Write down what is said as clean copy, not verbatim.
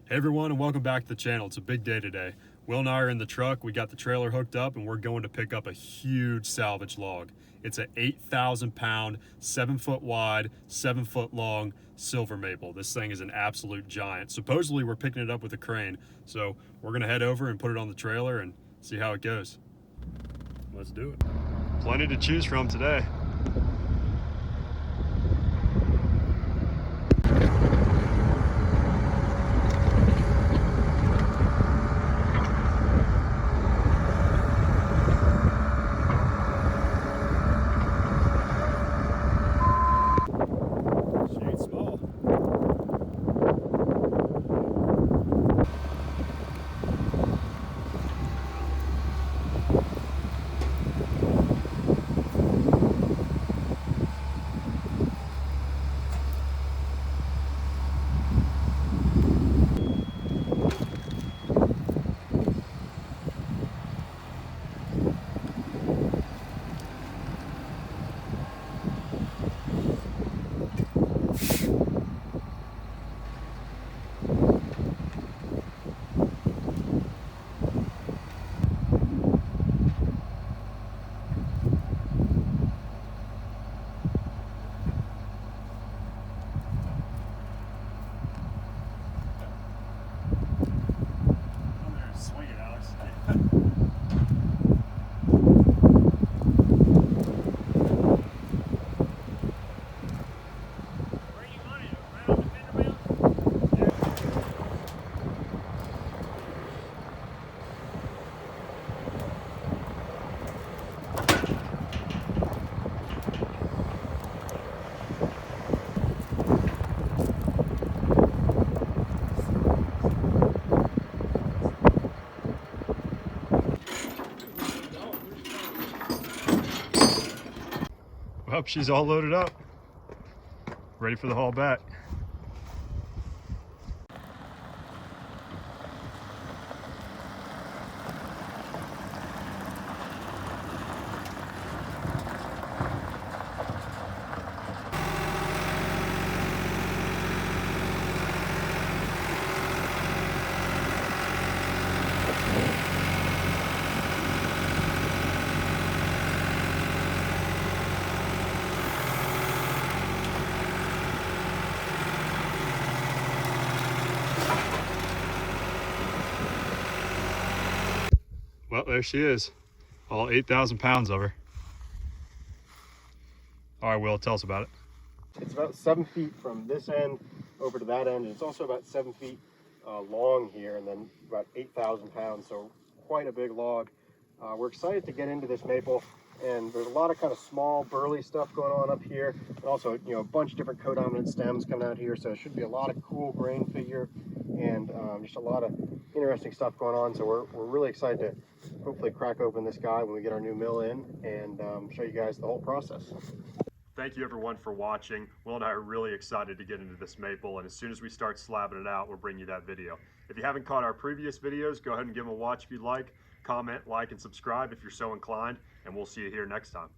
Hey everyone, and welcome back to the channel. It's a big day today. Will and I are in the truck. We got the trailer hooked up and we're going to pick up a huge salvage log. It's an 8,000 pound, 7 foot wide, 7 foot long silver maple. This thing is an absolute giant. Supposedly we're picking it up with a crane. So we're gonna head over and put it on the trailer and see how it goes. Let's do it. Plenty to choose from today. Well, she's all loaded up, ready for the haul back. Well, there she is, all 8,000 pounds of her. All right, Will, tell us about it. It's about 7 feet from this end over to that end, and it's also about 7 feet long here, and then about 8,000 pounds, so quite a big log. We're excited to get into this maple, and there's a lot of kind of small burly stuff going on up here, and also a bunch of different codominant stems coming out here, so it should be a lot of cool grain figure and just a lot of interesting stuff going on. So we're really excited to hopefully crack open this guy when we get our new mill in and show you guys the whole process. Thank you everyone for watching. Will and I are really excited to get into this maple, and as soon as we start slabbing it out, we'll bring you that video. If you haven't caught our previous videos, go ahead and give them a watch if you'd like. Comment, like, and subscribe if you're so inclined, and we'll see you here next time.